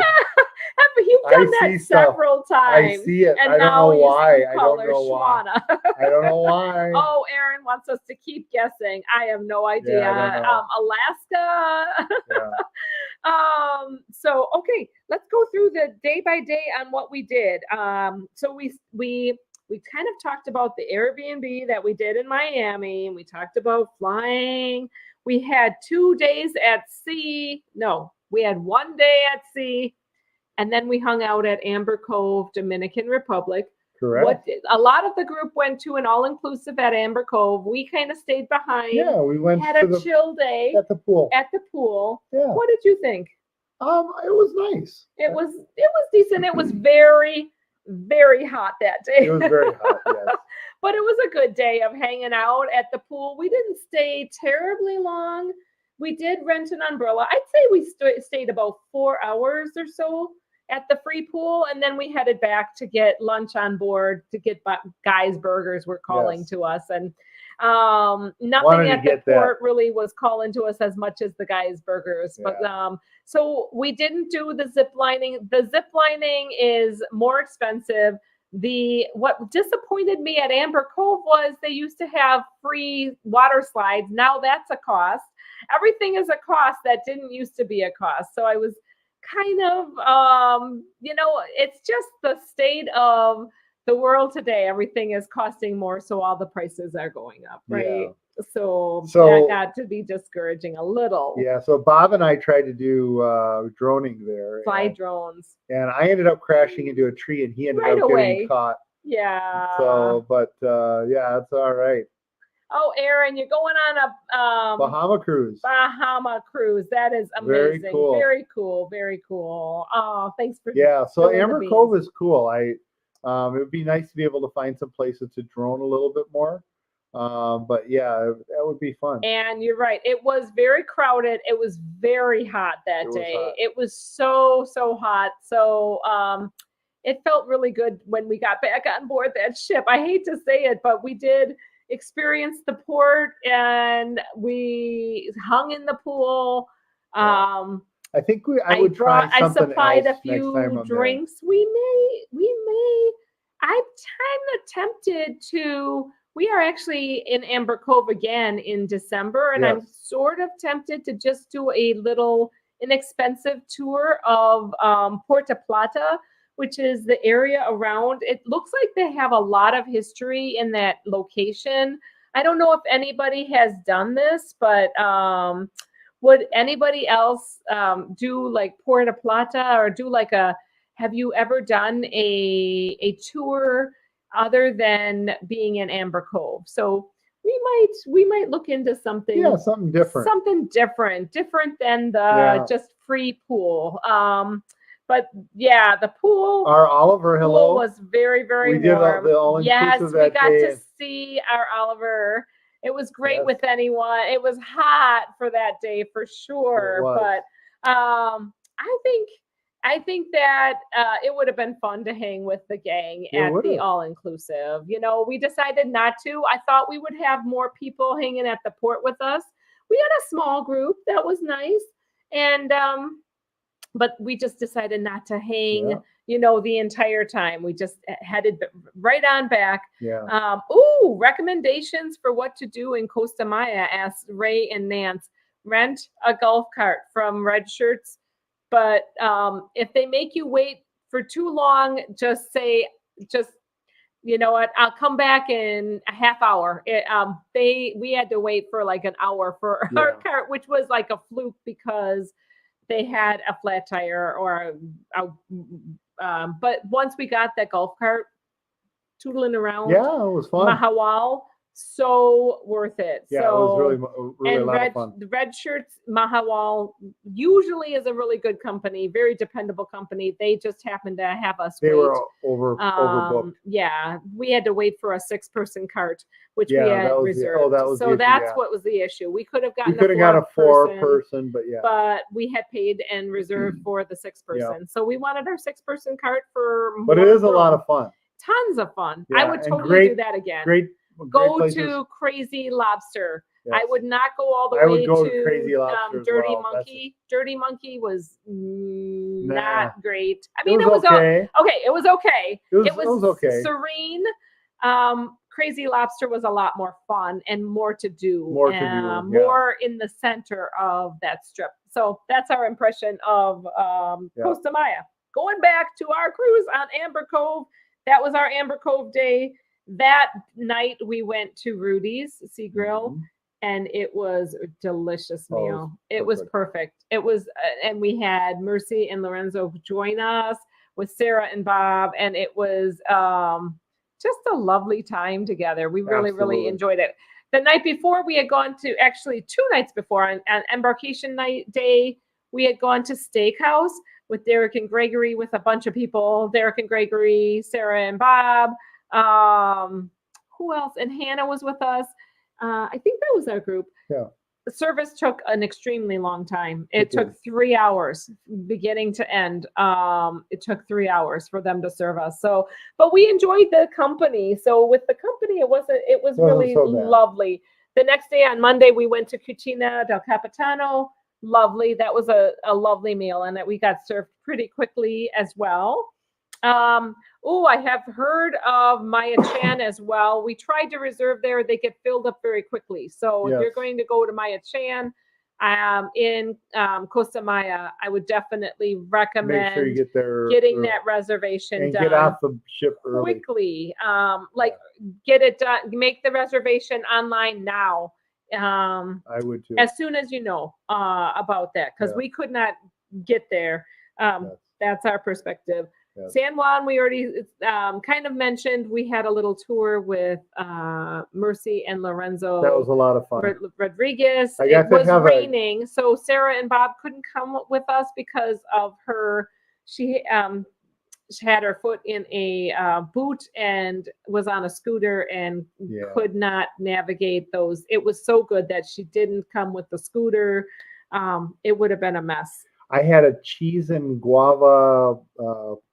You've done that several times. I see it. And I don't know why. I don't know why. Shauna. I don't know why. Oh, Aaron wants us to keep guessing. I have no idea. Yeah, I don't know. Alaska. Yeah. So okay, let's go through the day by day on what we did. So we kind of talked about the Airbnb that we did in Miami, and we talked about flying. We had 2 days at sea. No, we had 1 day at sea, and then we hung out at Amber Cove, Dominican Republic. Correct. A lot of the group went to an all-inclusive at Amber Cove. We kind of stayed behind. Yeah, we went had a chill day at the pool. Yeah. What did you think? It was nice. It was decent. It was very, very hot that day. It was very hot, yes. But it was a good day of hanging out at the pool. We didn't stay terribly long. We did rent an umbrella. I'd say we stayed about 4 hours or so at the free pool, and then we headed back to get lunch on board to get Guy's Burgers were calling to us, and nothing at the port really was calling to us as much as the Guy's Burgers. Yeah. But so we didn't do the zip lining. The zip lining is more expensive. What disappointed me at Amber Cove was they used to have free water slides. Now that's a cost. Everything is a cost that didn't used to be a cost. So I was kind of, it's just the state of the world today. Everything is costing more, so all the prices are going up, right? Yeah. So that got to be discouraging a little. Yeah, so Bob and I tried to do droning there. Fly drones. And I ended up crashing into a tree, and he ended up getting caught. Yeah. So, but yeah, it's all right. Oh, Aaron, you're going on a Bahama cruise. Bahama cruise. That is amazing. Very cool. Very cool. Very cool. Oh, thanks for. Yeah. So Amber Cove is cool. It would be nice to be able to find some places to drone a little bit more. But yeah, that would be fun. And you're right. It was very crowded. It was very hot that day. It was so hot. So it felt really good when we got back on board that ship. I hate to say it, but we did experience the port, and we hung in the pool. I think I would try something else. I supplied a next time few drinks. We may. I'm kind of tempted to. We are actually in Amber Cove again in December, and I'm sort of tempted to just do a little inexpensive tour of Puerto Plata, which is the area around. It looks like they have a lot of history in that location. I don't know if anybody has done this, but would anybody else do like Puerto Plata, or do like have you ever done a tour other than being in Amber Cove? So we might look into something. Yeah, something different. Something different than the just free pool. But yeah, the pool. Our Oliver, hello. Pool was very, very warm. Did the yes, we got day. to see our Oliver. It was great Yes. with anyone. It was hot for that day for sure. was. But I think that it would have been fun to hang with the gang It at the would've. all-inclusive. You know, we decided not to. I thought we would have more people hanging at the port with us. We had a small group. That was nice. And but we just decided not to hang, Yeah. you know, the entire time. We just headed right on back. Yeah. Recommendations for what to do in Costa Maya, asked Ray and Nance. Rent a golf cart from Red Shirts, but if they make you wait for too long, just say, you know what, I'll come back in a half hour. We had to wait for like an hour for our cart, which was like a fluke because they had a flat tire but once we got that golf cart tootling around, Yeah, it was fun. Mahawal, so worth it. Yeah, so, it was really a lot of fun. The Red Shirts Mahawal usually is a really good company, very dependable company. They just happened to have us They wait. were overbooked. Yeah, we had to wait for a 6-person cart, which Yeah, we had that was reserved. that was the so got that's what was the issue. We could have gotten We could have got a four-person, 4-person, but yeah. but we had paid and reserved for the 6-person. So we wanted our 6-person cart for more But it is a room. lot of fun. Tons of fun. Yeah, I would and totally do that again. Go places. to Crazy Lobster. Yes. I would not go all the I way would go to Crazy Lobster as Dirty well. Monkey. Dirty Monkey was Nah. not great. I mean, it was okay. okay. It was okay. It was okay. Serene. Crazy Lobster was a lot more fun and more to do. More in the center of that strip. So that's our impression of Costa Maya. Going back to our cruise on Amber Cove. That was our Amber Cove day. That night we went to Rudy's Sea Grill, and it was a delicious meal. It was perfect. It was, and we had Mercy and Lorenzo join us with Sarah and Bob, and it was just a lovely time together. We really, really enjoyed it. The night before, we had gone to, actually 2 nights before, on embarkation night day, we had gone to Steakhouse with Derek and Gregory, with a bunch of people. Derek and Gregory, Sarah and Bob. Who else? And Hannah was with us. I think that was our group. Yeah. The service took an extremely long time. It took 3 hours, beginning to end. It took 3 hours for them to serve us. So, but we enjoyed the company. So with the company, it was really so bad. lovely. The next day on Monday, we went to Cucina del Capitano. Lovely. That was a lovely meal, and that we got served pretty quickly as well. I have heard of Maya Chan as well. We tried to reserve there. They get filled up very quickly. So if you're going to go to Maya Chan in Costa Maya, I would definitely recommend Make sure you get there getting that reservation and done. Get off the ship early. Quickly. Get it done. Make the reservation online now. I would too. As soon as you know about that, because we could not get there. That's our perspective. Yes. San Juan, we already kind of mentioned. We had a little tour with Mercy and Lorenzo. That was a lot of fun. Rodriguez. It was raining, so Sarah and Bob couldn't come with us because of her. She had her foot in a boot and was on a scooter and could not navigate those. It was so good that she didn't come with the scooter. It would have been a mess. I had a cheese and guava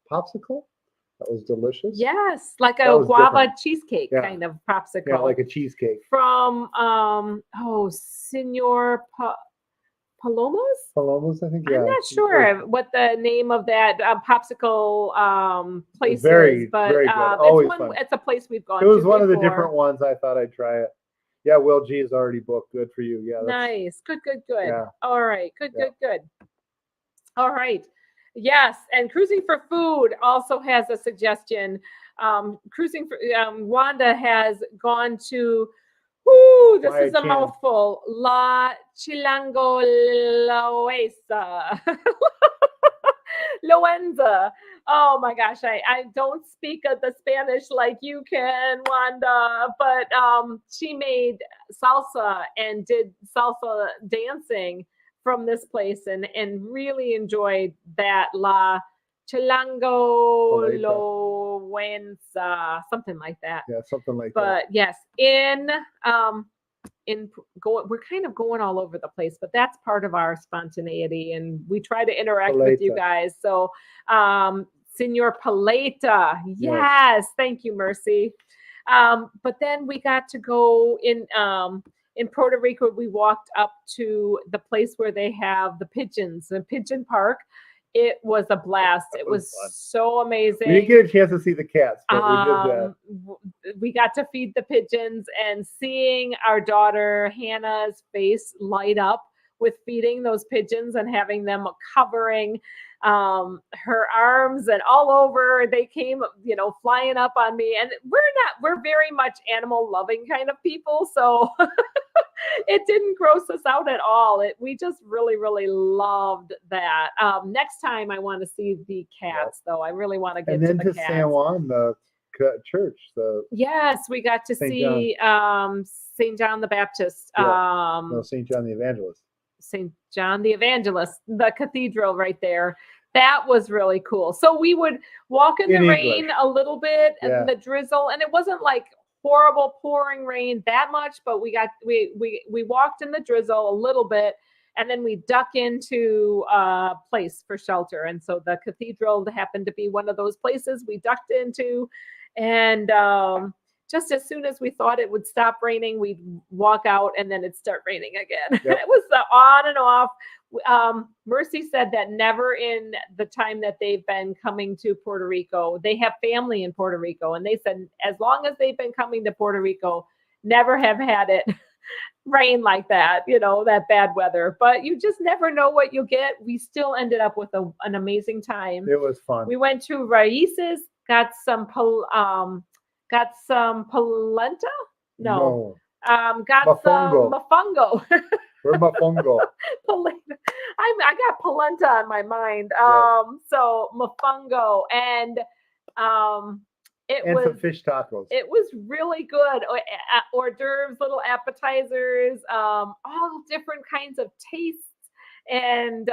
popsicle. That was delicious. Yes, like a guava cheesecake kind of popsicle. Yeah, like a cheesecake. From Senor Palomas? Palomas, I think. Yeah. I'm not sure what the name of that popsicle place is, but very good. It's a place we've gone to. It was one of the different ones. I thought I'd try it. Yeah, Will G is already booked. Good for you. Yeah. Nice. Good. Yeah. All right. Good. All right. Yes, and Cruising for Food also has a suggestion. Cruising for Wanda has gone to. This is a mouthful. La Chilango Loenza. Oh my gosh, I don't speak of the Spanish like you can, Wanda, but she made salsa and did salsa dancing from this place and really enjoyed that. La Chilango Loenza, something like that. Yeah, something like that. But yes, in we're kind of going all over the place, but that's part of our spontaneity, and we try to interact with you Paleta. guys. So, Senor Paleta, yes, Yes. thank you, Mercy. But then we got to go in Puerto Rico. We walked up to the place where they have the pigeons, the pigeon park. It was a blast. It was fun. so amazing. We didn't get a chance to see the cats, but we did that. We got to feed the pigeons, and seeing our daughter Hannah's face light up with feeding those pigeons and having them covering her arms and all over. They came, flying up on me, and we're very much animal loving kind of people. So it didn't gross us out at all. We just really, really loved that. Next time I want to see the cats, though. I really want to get And then to to the cats. San Juan, the church. Yes, we got to St. see St. John the Baptist. No, St. John the Evangelist. St. John the Evangelist, the cathedral right there. That was really cool. So we would walk in the rain English. a little bit, Yeah. and the drizzle, and it wasn't like horrible pouring rain that much, but we walked in the drizzle a little bit, and then we duck into a place for shelter. And so the cathedral happened to be one of those places we ducked into, and just as soon as we thought it would stop raining, we'd walk out, and then it'd start raining again. Yep. It was on and off. Mercy said that never in the time that they've been coming to Puerto Rico, they have family in Puerto Rico, and they said as long as they've been coming to Puerto Rico, never have had it rain like that, that bad weather. But you just never know what you'll get. We still ended up with an amazing time. It was fun. We went to Raíces, got some polenta. No. Got Mofongo. some mofongo. We're mofongo. I got polenta on my mind. So mofongo, and it And was some fish tacos. It was really good. Hors d'oeuvres, little appetizers, all different kinds of tastes, and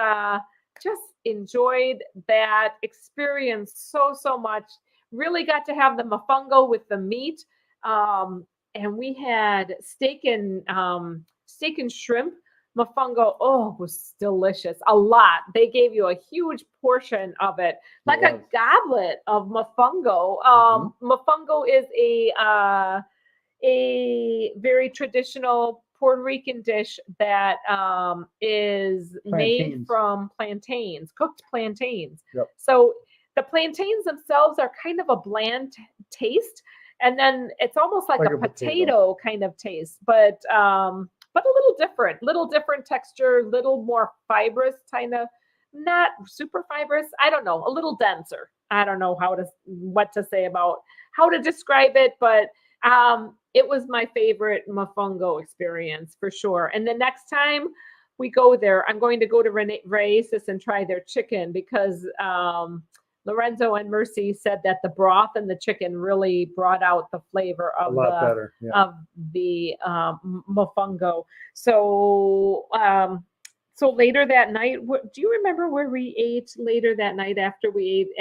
just enjoyed that experience so much. Really got to have the mofongo with the meat. And we had steak and shrimp mofongo. Oh, it was delicious. A lot. They gave you a huge portion of it, like a goblet of mofongo. Mofongo is a very traditional Puerto Rican dish that is made from plantains, cooked plantains. Yep. So the plantains themselves are kind of a bland taste. And then it's almost like a potato kind of taste, but a little different texture, little more fibrous, kind of not super fibrous. I don't know, a little denser. I don't know what to say about how to describe it, but it was my favorite mofongo experience for sure. And the next time we go there, I'm going to go to Raíces and try their chicken, because Lorenzo and Mercy said that the broth and the chicken really brought out the flavor of the mofongo. So later that night, do you remember where we ate later that night after we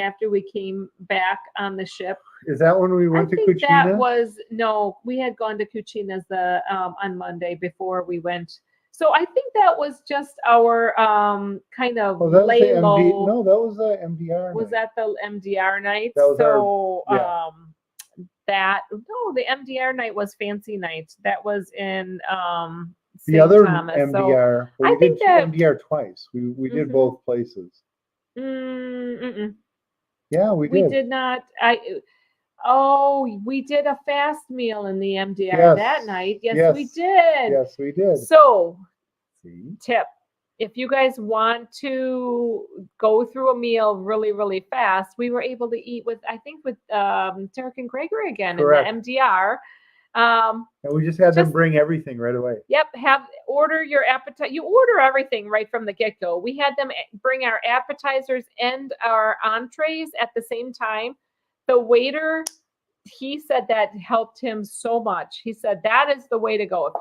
came back on the ship? Is that when we went to Cucina? No, we had gone to Cucina's on Monday before we went. So I think that was just our kind of lay low. No, that was the MDR. Was that the MDR night? That was the MDR night was fancy night. That was in the other Thomas. MDR. So I think that MDR twice. We did both places. Yeah, we did. We did not. We did a fast meal in the MDR that night. Yes, we did. Yes, we did. So, tip, if you guys want to go through a meal really, really fast, we were able to eat with Derek and Gregory again. Correct. In the MDR. And we just had them bring everything right away. Yep. Order your appetite. You order everything right from the get-go. We had them bring our appetizers and our entrees at the same time. The waiter, he said that helped him so much. He said that is the way to go.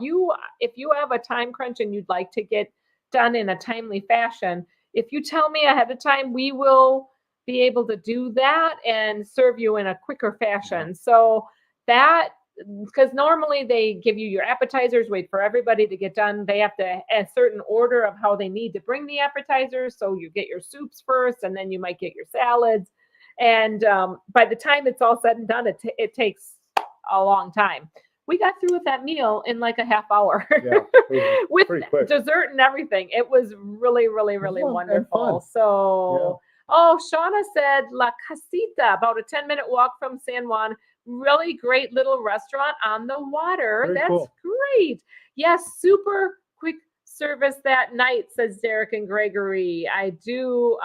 If you have a time crunch and you'd like to get done in a timely fashion, if you tell me ahead of time, we will be able to do that and serve you in a quicker fashion. So that because normally they give you your appetizers, wait for everybody to get done. They have to a certain order of how they need to bring the appetizers. So you get your soups first, and then you might get your salads. And by the time it's all said and done, it takes a long time. We got through with that meal in like a half hour with dessert and everything. It was really, really, really wonderful. So, Shauna said La Casita, about a 10-minute walk from San Juan. Really great little restaurant on the water. That's great. Yes, super quick service that night, says Derek and Gregory. I do.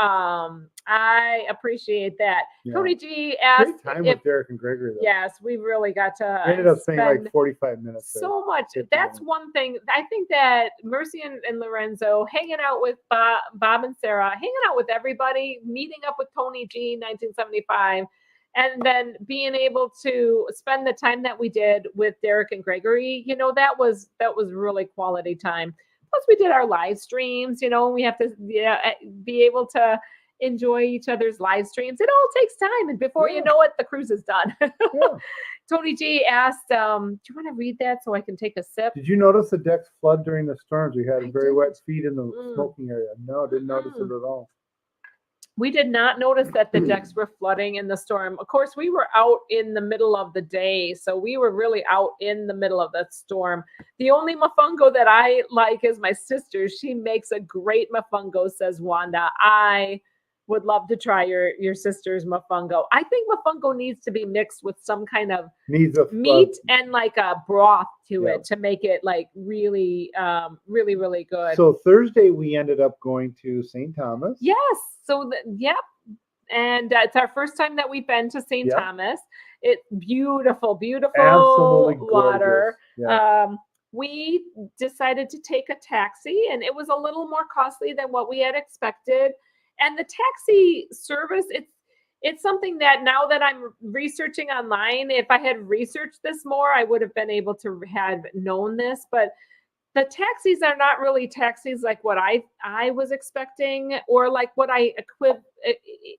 I appreciate that. Yeah. Tony G asked. Great time with Derek and Gregory, though. Yes, we really got to. We ended up spending like 45 minutes. So much. That's one thing. I think that Mercy and Lorenzo hanging out with Bob and Sarah, hanging out with everybody, meeting up with Tony G, 1975. And then being able to spend the time that we did with Derek and Gregory, that was really quality time. Plus, we did our live streams. We have to be able to enjoy each other's live streams. It all takes time, and before you know it, the cruise is done. Tony G asked, "Do you want to read that so I can take a sip?" Did you notice the decks flood during the storms? We had very wet feet in the smoking area. No, didn't notice it at all. We did not notice that the decks were flooding in the storm. Of course, we were out in the middle of the day, so we were really out in the middle of that storm. The only mofongo that I like is my sister's. She makes a great mofongo, says Wanda. I would love to try your sister's mofongo. I think mofongo needs to be mixed with some kind of meat and like a broth to it to make it like really, really, really good. So Thursday we ended up going to St. Thomas. Yes. So and it's our first time that we've been to St. Thomas. It's beautiful, beautiful Absolutely water. Yeah. We decided to take a taxi, and it was a little more costly than what we had expected. And the taxi service, it's something that now that I'm researching online, if I had researched this more, I would have been able to have known this. But the taxis are not really taxis like what I was expecting, or like what I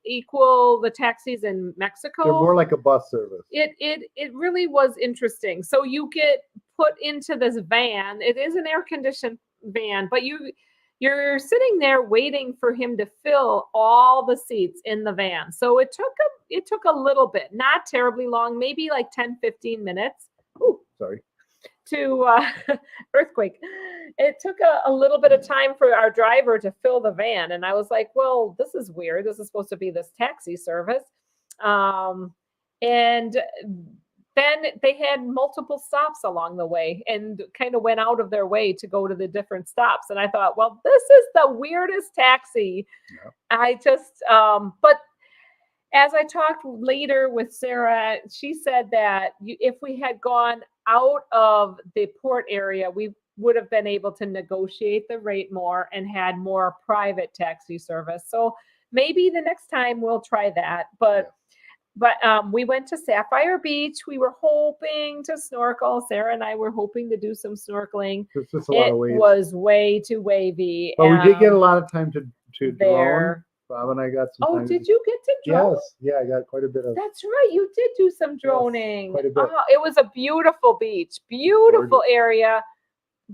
equal the taxis in Mexico. They're more like a bus service. It really was interesting. So you get put into this van. It is an air-conditioned van, but you're sitting there waiting for him to fill all the seats in the van. So it took a little bit, not terribly long, maybe like 10-15 minutes. Ooh, sorry. To earthquake. It took a little bit of time for our driver to fill the van. And I was like, well, this is weird. This is supposed to be this taxi service. And then they had multiple stops along the way and kind of went out of their way to go to the different stops. And I thought, well, this is the weirdest taxi. Yeah. I just, but as I talked later with Sarah, she said that if we had gone out of the port area, we would have been able to negotiate the rate more and had more private taxi service. So maybe the next time we'll try that. But we went to Sapphire Beach. We were hoping to snorkel. Sarah and I were hoping to do some snorkeling. It's just a lot of waves. It was way too wavy. But we did get a lot of time to drone. Bob and I got some time. Oh, did you get to drone? Yes. Yeah, I got quite a bit of. That's right. You did do some droning. Yes, quite a bit. Oh, it was a beautiful beach. Beautiful area.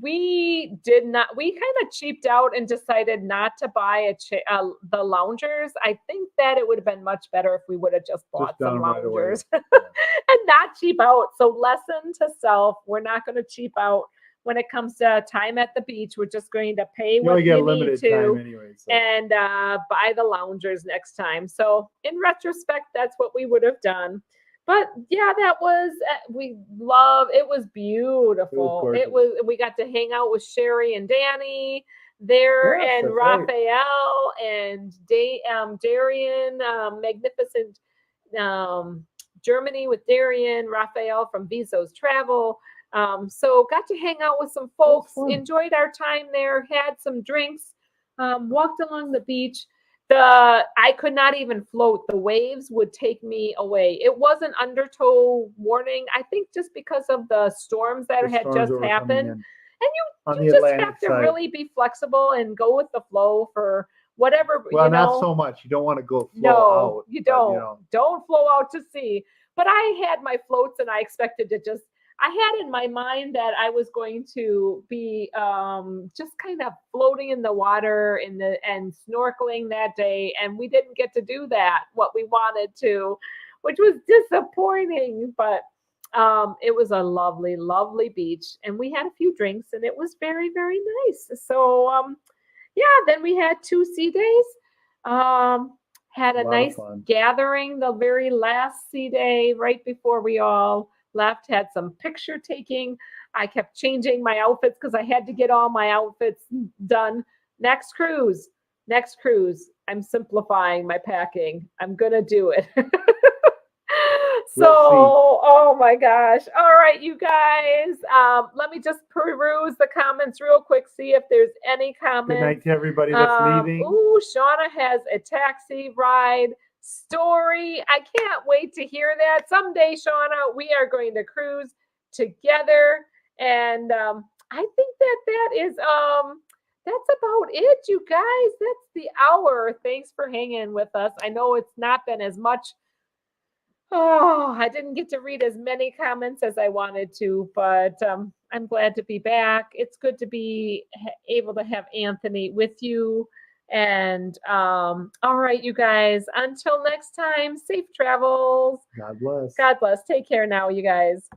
We kind of cheaped out and decided not to buy the loungers. I think that it would have been much better if we would have just bought some loungers and not cheap out. So lesson to self, we're not going to cheap out when it comes to time at the beach. We're just going to pay what you need to anyway, and buy the loungers next time. So in retrospect, that's what we would have done. But yeah, that was, it was beautiful. We got to hang out with Sherry and Danny there, and Raphael and Darian, magnificent Germany with Darian, Raphael from Visos Travel. So got to hang out with some folks, enjoyed our time there, had some drinks, walked along the beach. I could not even float. The waves would take me away. It wasn't undertow warning. I think just because of the storms that had just happened. And you just have to really be flexible and go with the flow for whatever. Well, not so much. You don't want to go flow out. You don't. Don't flow out to sea. But I had my floats and I expected to just, I had in my mind that I was going to be just kind of floating in the water and snorkeling that day, and we didn't get to do that what we wanted to, which was disappointing. But it was a lovely, lovely beach, and we had a few drinks, and it was very, very nice. So yeah, then we had 2 sea days. Had a nice gathering the very last sea day right before we all left, had some picture taking. I kept changing my outfits because I had to get all my outfits done. Next cruise. I'm simplifying my packing. I'm going to do it. So, oh my gosh. All right, you guys. Let me just peruse the comments real quick, see if there's any comments. Good night to everybody that's leaving. Ooh, Shauna has a taxi ride story. I can't wait to hear that. Someday, Shauna, we are going to cruise together. And I think that is that's about it, you guys. That's the hour. Thanks for hanging with us. I know it's not been as much. Oh, I didn't get to read as many comments as I wanted to, but I'm glad to be back. It's good to be able to have Anthony with you. And all right, you guys, until next time, safe travels. God bless. God bless. Take care now, you guys.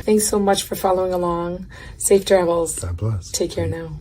Thanks so much for following along. Safe travels. God bless. Take care now.